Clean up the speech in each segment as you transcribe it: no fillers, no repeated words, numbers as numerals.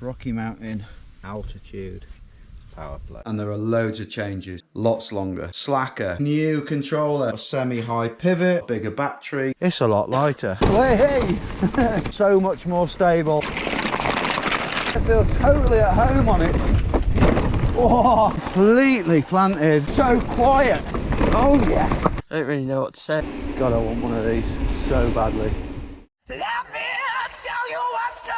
Rocky Mountain Altitude Powerplay. And there are loads of changes, lots longer, slacker, new controller, semi-high pivot, bigger battery. It's a lot lighter. Hey! So much more stable. I feel totally at home on it. Oh, completely planted. So quiet. Oh yeah. I don't really know what to say. God, I want one of these so badly. Let me tell you a story.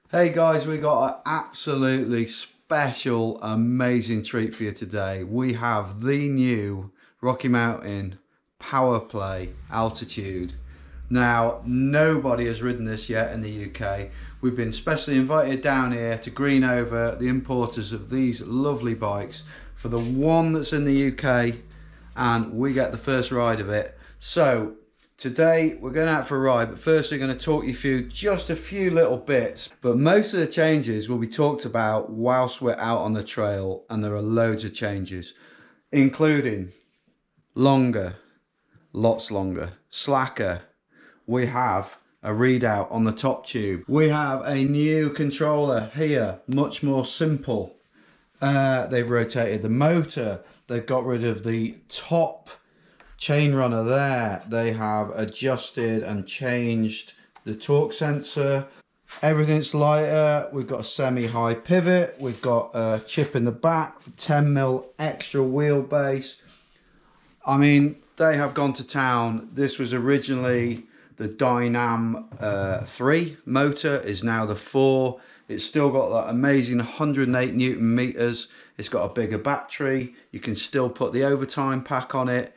Hey guys, we got an absolutely special, amazing treat for you today. We have the new Rocky Mountain Powerplay Altitude. Now, nobody has ridden this yet in the UK. We've been specially invited down here to green over the importers of these lovely bikes for the one that's in the UK, and we get the first ride of it. So today we're going out for a ride, but first we're going to talk you through just a few little bits. But most of the changes will be talked about whilst we're out on the trail, and there are loads of changes, including longer, lots longer, slacker. We have a readout on the top tube. We have a new controller here, much more simple. They've rotated the motor. They've got rid of the top chain runner there. They have adjusted and changed the torque sensor. Everything's lighter. We've got a semi-high pivot. We've got a chip in the back for 10mm extra wheelbase. I mean, they have gone to town. This was originally the Dynam 3 motor, is now the 4. It's still got that amazing 108 Newton meters. It's got a bigger battery. You can still put the overtime pack on it.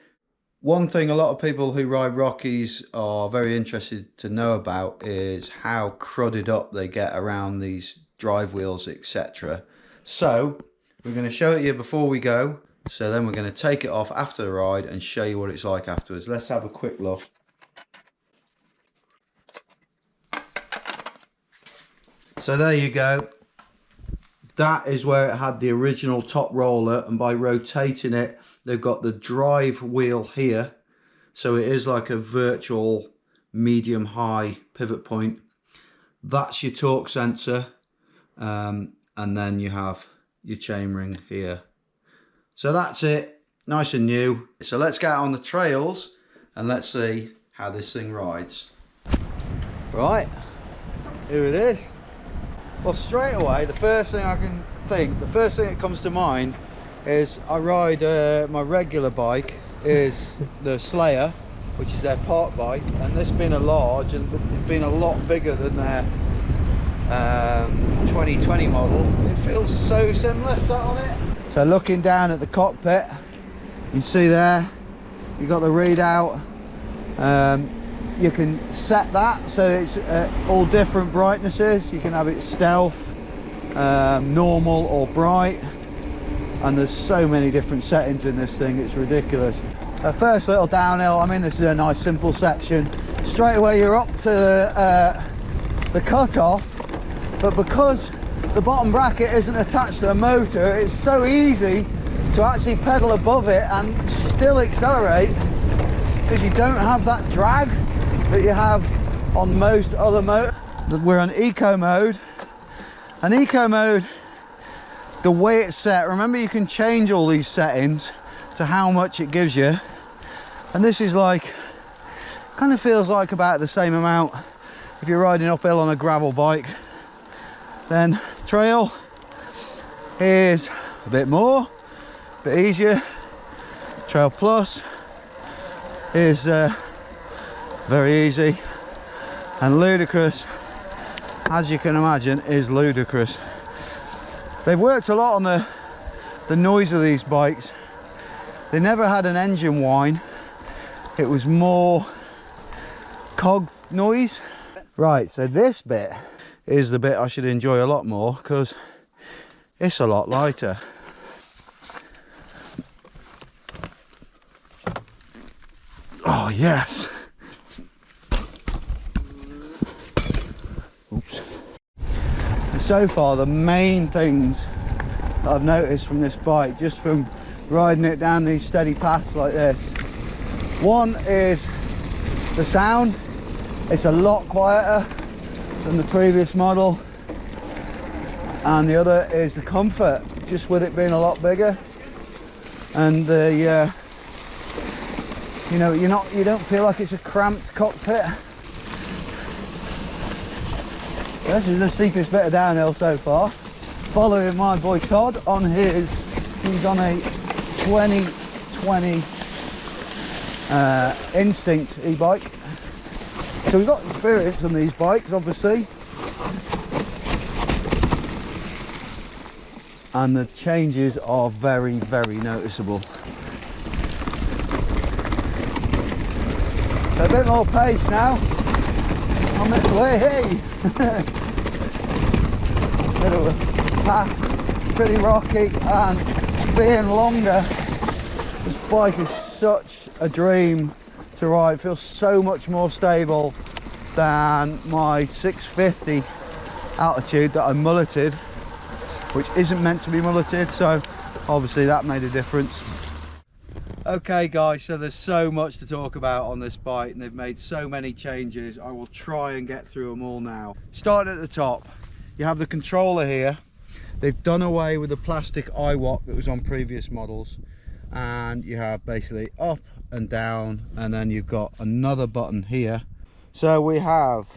One thing a lot of people who ride Rockies are very interested to know about is how crudded up they get around these drive wheels, etc. So we're going to show it you before we go. So then we're going to take it off after the ride and show you what it's like afterwards. Let's have a quick look. So there you go. That is where it had the original top roller, and by rotating it, they've got the drive wheel here. So it is like a virtual medium high pivot point. That's your torque sensor. And then you have your chainring here. So that's it, nice and new. So let's get out on the trails and let's see how this thing rides. Right, here it is. Well, straight away, the first thing that comes to mind is I ride my regular bike is the Slayer, which is their park bike, and this being a large and it's been a lot bigger than their 2020 model. It feels so similar sat on it. So looking down at the cockpit, you see there, you got the readout. You can set that so it's all different brightnesses. You can have it stealth, normal or bright, and there's so many different settings in this thing, it's ridiculous. First little downhill, I mean this is a nice simple section. Straight away you're up to the cutoff, but because the bottom bracket isn't attached to the motor, it's so easy to actually pedal above it and still accelerate, because you don't have that drag that you have on most other motors. We're on eco mode, and eco mode, the way it's set, remember you can change all these settings to how much it gives you, and this is like, kind of feels like about the same amount if you're riding uphill on a gravel bike. Then trail is a bit more, a bit easier. Trail plus is very easy, and ludicrous, as you can imagine, is ludicrous. They've worked a lot on the noise of these bikes. They never had an engine whine, it was more cog noise. Right, so this bit is the bit I should enjoy a lot more because it's a lot lighter. Oh yes. Oops. so far the main things that I've noticed from this bike, just from riding it down these steady paths like this, one is the sound. It's a lot quieter than the previous model, and the other is the comfort, just with it being a lot bigger, and the you know, you don't feel like it's a cramped cockpit. This is the steepest bit of downhill so far, following my boy Todd on his, he's on a 2020 Instinct e-bike. So we've got experience on these bikes, obviously, and the changes are very, very noticeable. So a bit more pace now on this way. Bit of a path, pretty rocky, and being longer, this bike is such a dream to ride. It feels so much more stable than my 650 Altitude that I mulleted, which isn't meant to be mulleted, so obviously that made a difference. Okay guys, so there's so much to talk about on this bike, and they've made so many changes. I will try and get through them all now. Starting at the top, you have the controller here. They've done away with the plastic iWalk that was on previous models, and you have basically up and down, and then you've got another button here. So we have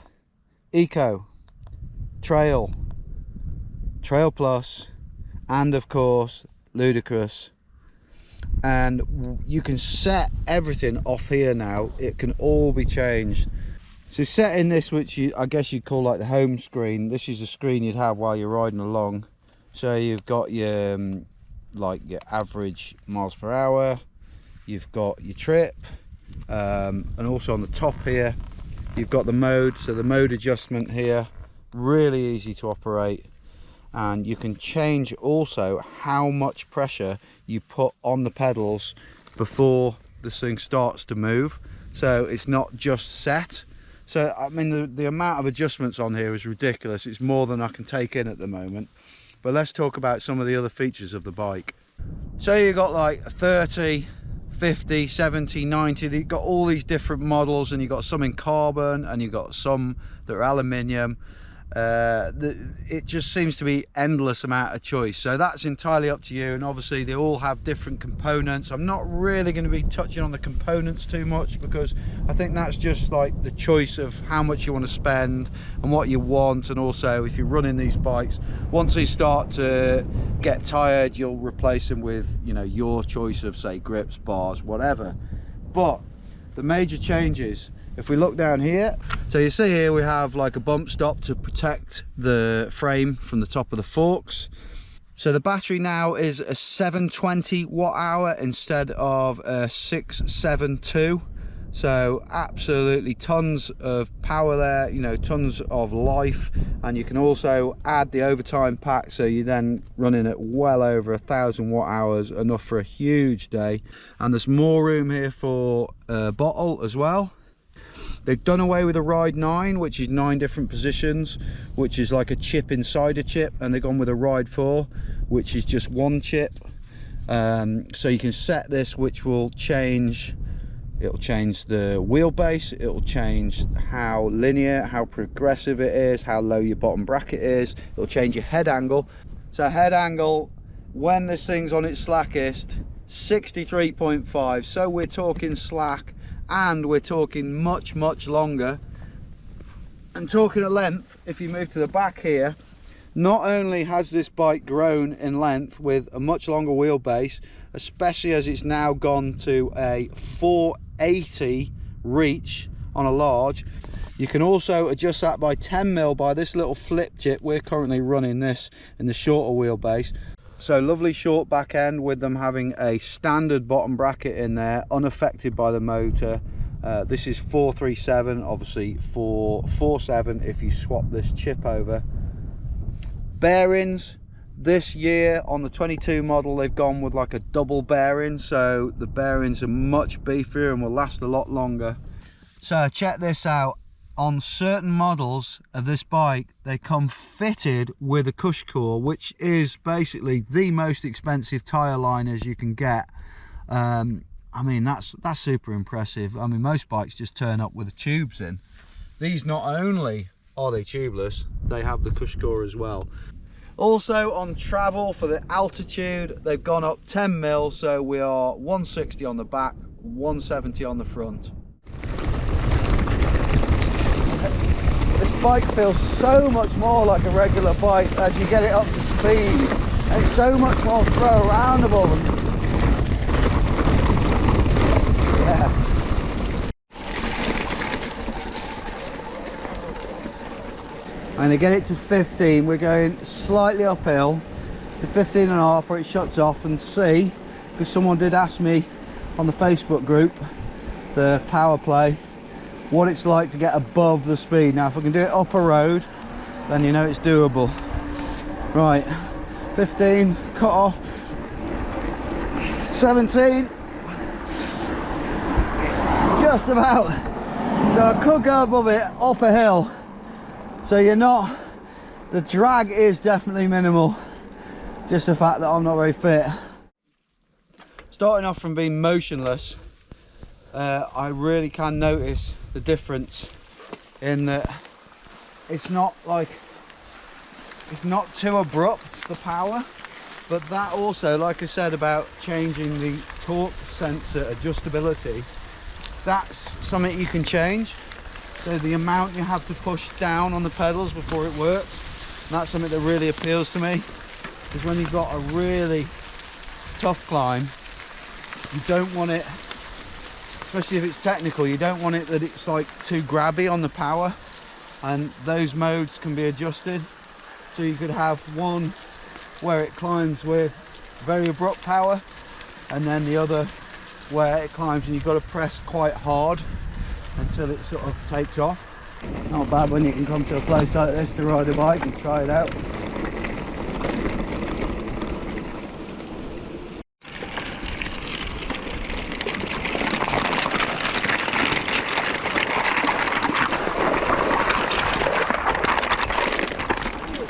Eco, Trail, Trail Plus, and of course Ludicrous, and you can set everything off here now. It can all be changed. So setting this, which I guess you'd call like the home screen, this is a screen you'd have while you're riding along. So you've got your like your average miles per hour, you've got your trip, and also on the top here you've got the mode. So the mode adjustment here, really easy to operate, and you can change also how much pressure you put on the pedals before this thing starts to move. So it's not just set. So I mean, the amount of adjustments on here is ridiculous. It's more than I can take in at the moment. But let's talk about some of the other features of the bike. So you've got like 30, 50, 70, 90, you've got all these different models, and you've got some in carbon and you've got some that are aluminium. It just seems to be endless amount of choice, so that's entirely up to you, and obviously they all have different components. I'm not really going to be touching on the components too much, because I think that's just like the choice of how much you want to spend and what you want. And also, if you're running these bikes, once they start to get tired, you'll replace them with, you know, your choice of, say, grips, bars, whatever. But the major changes, if we look down here, so you see here we have like a bump stop to protect the frame from the top of the forks. So the battery now is a 720 watt hour instead of a 672. So absolutely tons of power there, you know, tons of life. And you can also add the overtime pack, so you're then running at well over 1,000 watt hours, enough for a huge day. And there's more room here for a bottle as well. They've done away with a Ride 9, which is 9 different positions, which is like a chip inside a chip, and they've gone with a Ride 4, which is just one chip. So you can set this, which will change, it'll change the wheelbase, it'll change how linear, how progressive it is, how low your bottom bracket is, it'll change your head angle. So head angle, when this thing's on its slackest, 63.5, so we're talking slack, and we're talking much longer. And talking of length, if you move to the back here, not only has this bike grown in length with a much longer wheelbase, especially as it's now gone to a 480 reach on a large, you can also adjust that by 10mm by this little flip chip. We're currently running this in the shorter wheelbase. So lovely short back end, with them having a standard bottom bracket in there, unaffected by the motor. This is 437, obviously 447 if you swap this chip over. Bearings, this year on the 22 model they've gone with like a double bearing, so the bearings are much beefier and will last a lot longer. So check this out, on certain models of this bike, they come fitted with a cush core, which is basically the most expensive tyre liners you can get. I mean, that's super impressive. I mean, most bikes just turn up with the tubes in. These not only are they tubeless, they have the cush core as well. Also on travel for the Altitude, they've gone up 10 mil, so we are 160 on the back, 170 on the front. This bike feels so much more like a regular bike as you get it up to speed. It's so much more throw aroundable. Yes. And to get it to 15, we're going slightly uphill to 15.5 where it shuts off, and see, because someone did ask me on the Facebook group, the Powerplay, what it's like to get above the speed. Now if I can do it up a road, then you know it's doable. Right, 15, cut off, 17, just about. So I could go above it up a hill. So you're not, the drag is definitely minimal, just the fact that I'm not very fit. Starting off from being motionless, I really can notice the difference in that it's not too abrupt, the power, but that also, like I said about changing the torque sensor adjustability, that's something you can change. So the amount you have to push down on the pedals before it works, and that's something that really appeals to me, because when you've got a really tough climb, you don't want it, especially if it's technical, you don't want it that it's like too grabby on the power, and those modes can be adjusted. So you could have one where it climbs with very abrupt power, and then the other where it climbs and you've got to press quite hard until it sort of takes off. Not bad when you can come to a place like this to ride a bike and try it out.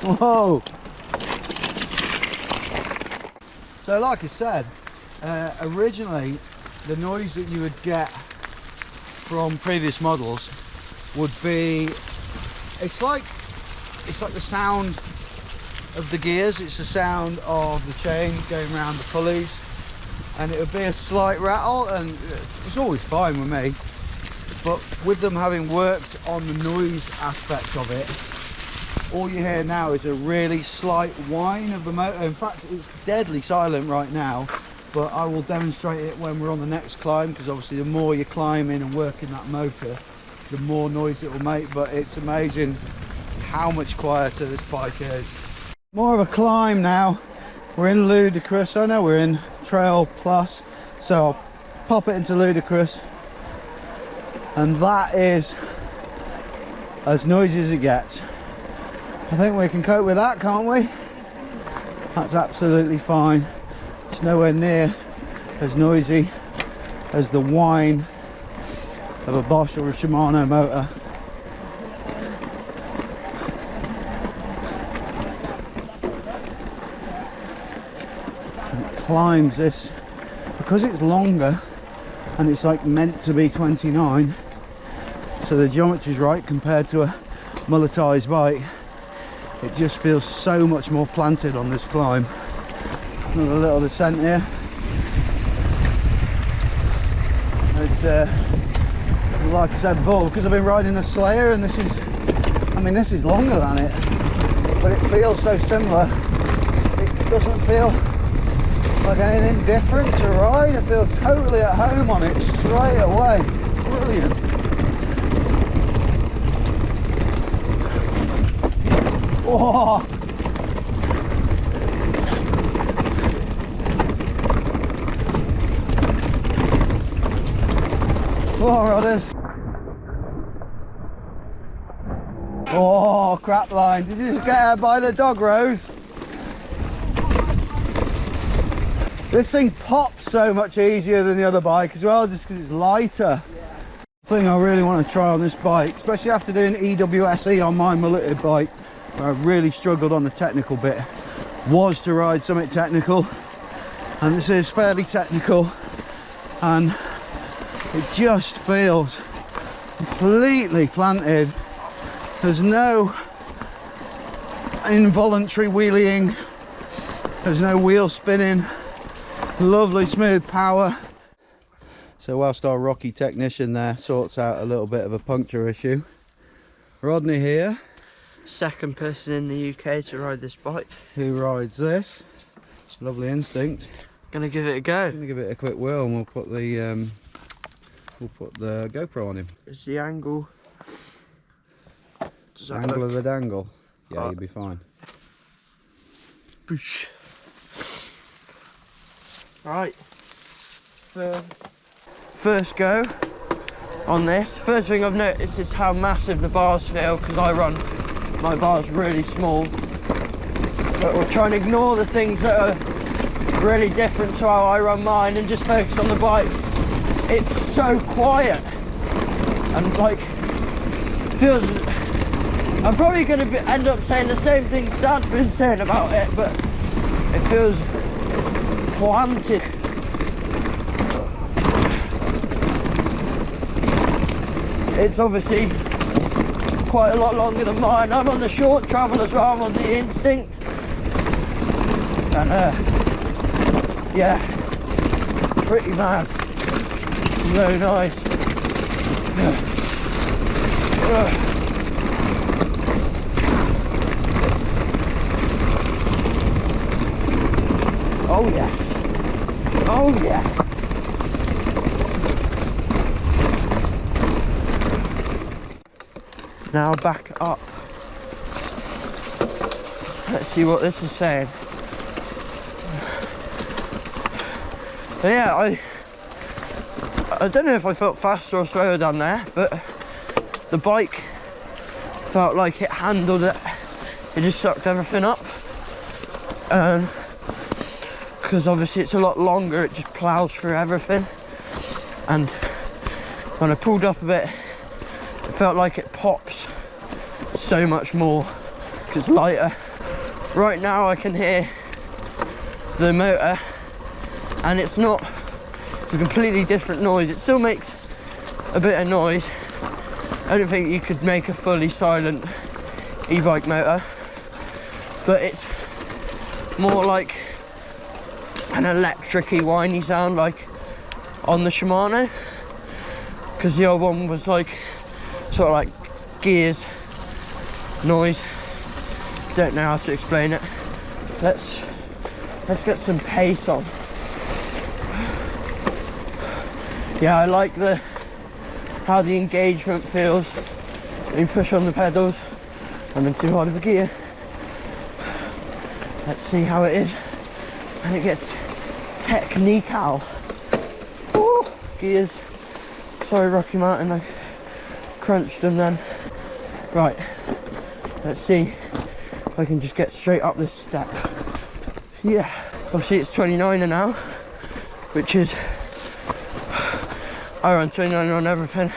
Whoa! So like I said, originally the noise that you would get from previous models would be, it's like the sound of the gears, it's the sound of the chain going around the pulleys, and it would be a slight rattle, and it's always fine with me. But with them having worked on the noise aspect of it, all you hear now is a really slight whine of the motor. In fact, it's deadly silent right now, but I will demonstrate it when we're on the next climb, because obviously the more you're climbing and working that motor, the more noise it will make. But it's amazing how much quieter this bike is. More of a climb now. We're in Ludicrous. I know we're in Trail Plus, so I'll pop it into Ludicrous, and that is as noisy as it gets. I think we can cope with that, can't we? That's absolutely fine. It's nowhere near as noisy as the whine of a Bosch or a Shimano motor. And it climbs this, because it's longer and it's like meant to be 29, so the geometry's right compared to a mulletized bike. It just feels so much more planted on this climb. Another little descent here. It's like I said before, because I've been riding the Slayer, and this is, I mean, this is longer than it, but it feels so similar. It doesn't feel like anything different to ride. I feel totally at home on it straight away. Brilliant. Whoa. Whoa, Rodders. Oh, crap line. Did you just get out by the dog rose? This thing pops so much easier than the other bike as well, just because it's lighter. I thing I really want to try on this bike, especially after doing EWSE on my mulleted bike, where I really struggled on the technical bit, was to ride something technical. And this is fairly technical, and it just feels completely planted. There's no involuntary wheeling, there's no wheel spinning, lovely smooth power. So whilst our Rocky technician there sorts out a little bit of a puncture issue, Rodney here, second person in the UK to ride this bike, who rides this lovely Instinct, gonna give it a go. gonna give it a quick whirl, and we'll put the GoPro on him. Is the angle? Does that Angle look? of the dangle. Yeah, you'll be fine. Boosh. Right. First go on this. First thing I've noticed is how massive the bars feel, because I run my bars really small. But we'll try and ignore the things that are really different to how I run mine and just focus on the bike. It's so quiet and like feels. I'm probably going to end up saying the same things Dad's been saying about it, but it feels planted. It's obviously quite a lot longer than mine. I'm on the short travel as well. I'm on the Instinct, and yeah, pretty mad. So nice. Oh yes. Oh yeah. Now back up. Let's see what this is saying. But yeah, I don't know if I felt faster or slower down there, but the bike felt like it handled it. It just sucked everything up. Because obviously it's a lot longer, it just plows through everything. And when I pulled up a bit, it felt like it pops so much more because it's lighter. Right now I can hear the motor, and it's a completely different noise. It still makes a bit of noise. I don't think you could make a fully silent e-bike motor, but it's more like an electric-y whiny sound like on the Shimano, because the old one was like sort of like gears noise. Don't know how to explain it. Let's get some pace on. Yeah, I like how the engagement feels when you push on the pedals. I'm in too hard of a gear. Let's see how it is when it gets technical. Ooh, gears. Sorry, Rocky Mountain, I crunched them then. Right, let's see if I can just get straight up this step. Yeah, obviously it's 29er now, which is, I run 29er on everything,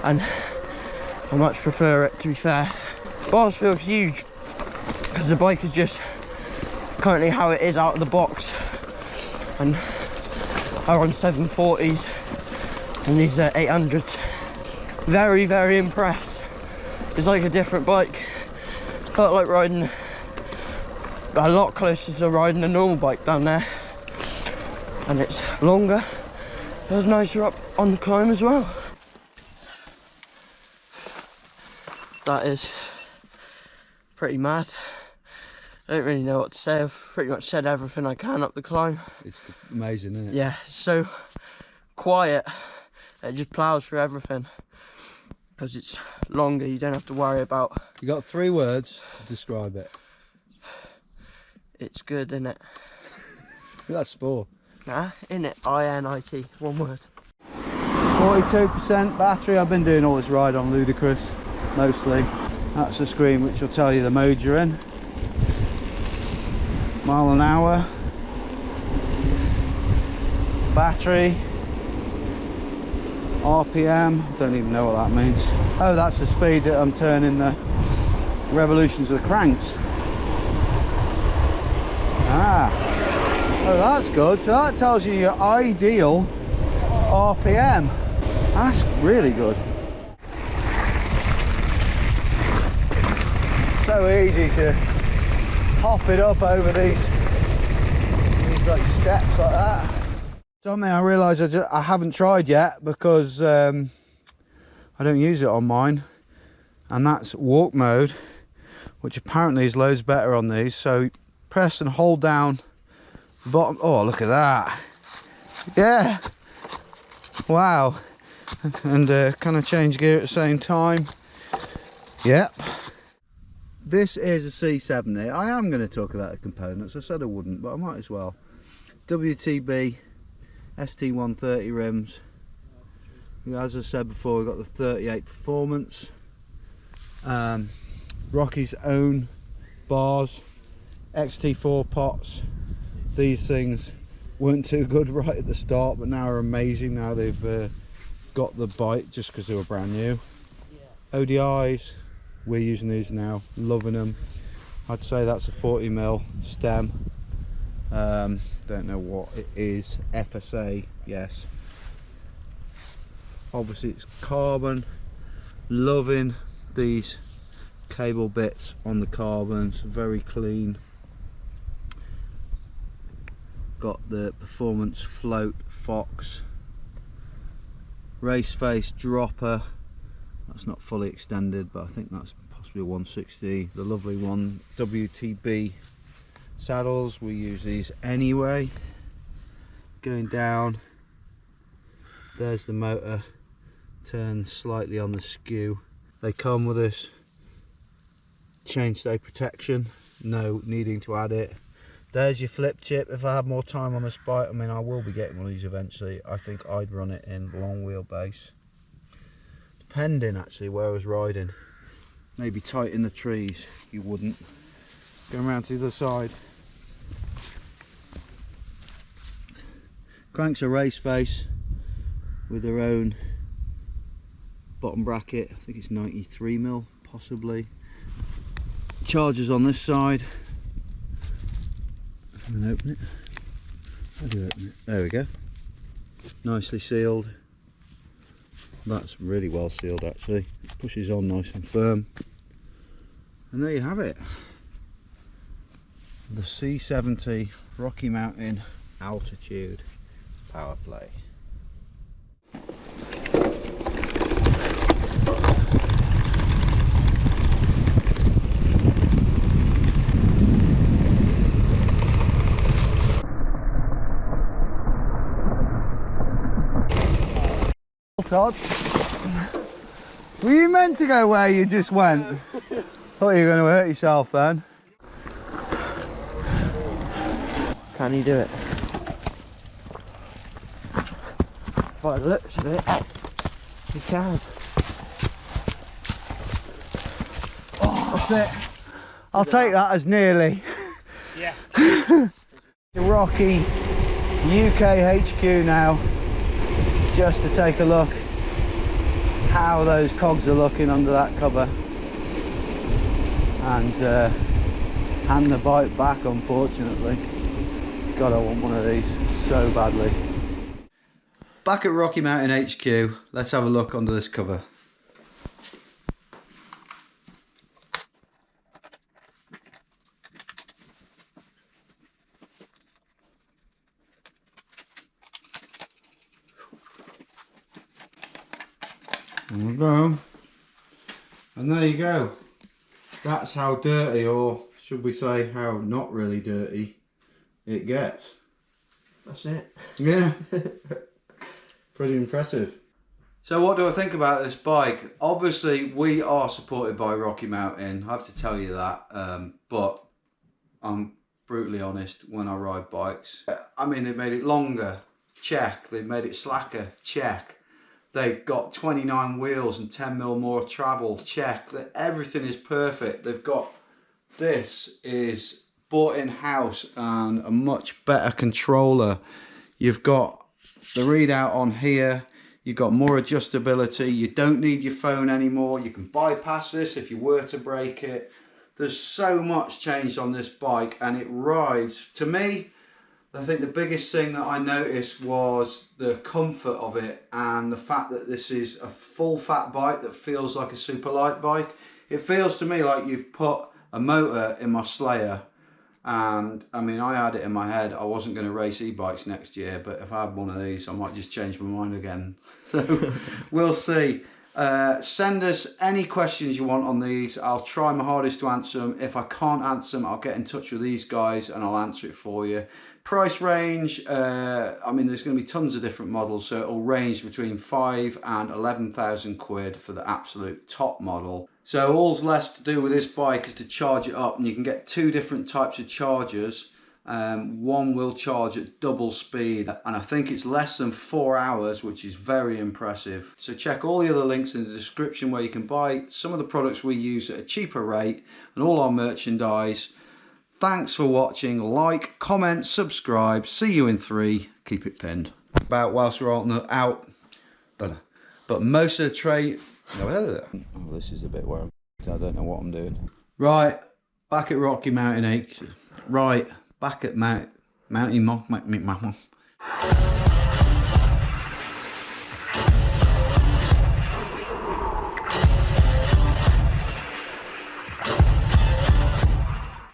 and I much prefer it, to be fair. Bars feel huge because the bike is just currently how it is out of the box, and I run 740s and these are 800s. Very, very impressed. It's like a different bike. Felt like riding a lot closer to riding a normal bike down there, and it's longer. It was nicer up on the climb as well. That is pretty mad. I don't really know what to say. I've pretty much said everything I can up the climb. It's amazing, isn't it? Yeah, it's so quiet. It just plows through everything. Because it's longer, you don't have to worry about. You got 3 words to describe it. It's good, innit? That's 4. Nah, innit? I-N-I-T, one word. 42% battery. I've been doing all this ride on Ludicrous, mostly. That's the screen which will tell you the mode you're in. Mile an hour. RPM, don't even know what that means. Oh, that's the speed that I'm turning the revolutions of the cranks. Ah, oh, that's good. So that tells you your ideal RPM. That's really good. So easy to hop it up over these like steps like that. Something I realise I haven't tried yet because I don't use it on mine, and that's walk mode, which apparently is loads better on these. So press and hold down the bottom. Oh, look at that. Yeah, wow. And can I change gear at the same time? Yep. This is a C70. I am going to talk about the components. I said I wouldn't, but I might as well. WTB ST130 rims. As I said before, we've got the 38 Performance. Rocky's own bars, XT4 pots. These things weren't too good right at the start, but now are amazing. Now they've got the bite just because they were brand new. ODIs, we're using these now, loving them. I'd say that's a 40mm stem. Don't know what it is. FSA, yes. Obviously it's carbon. Loving these cable bits on the carbons, very clean. Got the Performance Float Fox. Race face dropper. That's not fully extended, but I think that's possibly a 160. The lovely one WTB saddles, we use these anyway. Going down, there's the motor, turn slightly on the skew. They come with this chainstay protection, no needing to add it. There's your flip chip. If I have more time on this bike, I mean, I will be getting one of these eventually. I think I'd run it in long wheelbase, depending actually where I was riding. Maybe tight in the trees, you wouldn't. Going around to the other side. Cranks a race face with their own bottom bracket. I think it's 93mm possibly. Chargers on this side. And then open it. How do you open it? There we go. Nicely sealed. That's really well sealed actually. Pushes on nice and firm. And there you have it. The C70 Rocky Mountain Altitude Powerplay. Todd, were you meant to go where you just went? Thought you were going to hurt yourself then. Can you do it? By the looks of it, you can. Oh, that's it. I'll take that as nearly. Yeah. Rocky UK HQ now, just to take a look how those cogs are looking under that cover, and hand the bike back unfortunately. God, I want one of these so badly. Back at Rocky Mountain HQ, let's have a look under this cover. There we go. And there you go. That's how dirty, or should we say how not really dirty, it gets. That's it. Yeah. Pretty impressive. So what do I think about this bike? Obviously we are supported by Rocky Mountain, I have to tell you that, but I'm brutally honest when I ride bikes. I mean, they've made it longer, check. They've made it slacker, check. They've got 29 wheels and 10mm more travel, check. Everything is perfect. They've got, this is bought in-house and a much better controller. You've got the readout on here. You've got more adjustability. You don't need your phone anymore. You can bypass this if you were to break it. There's so much changed on this bike, and it rides. To me, I think the biggest thing that I noticed was the comfort of it, and the fact that this is a full fat bike that feels like a super light bike. It feels to me like you've put a motor in my Slayer. And I mean, I had it in my head I wasn't going to race e-bikes next year, but if I had one of these I might just change my mind again. So we'll see. Send us any questions you want on these. I'll try my hardest to answer them. If I can't answer them, I'll get in touch with these guys and I'll answer it for you. Price range, I mean, there's going to be tons of different models, so it'll range between 5 and 11,000 quid for the absolute top model. So all's left to do with this bike is to charge it up, and you can get two different types of chargers. One will charge at double speed, and I think it's less than 4 hours, which is very impressive. So check all the other links in the description where you can buy some of the products we use at a cheaper rate and all our merchandise. Thanks for watching. Like, comment, subscribe. See you in 3. Keep it pinned. About whilst we're out, but most of the trade. Oh, this is a bit where I don't know what I'm doing. Right, back at Rocky Mountain 8. Right, back at Mountain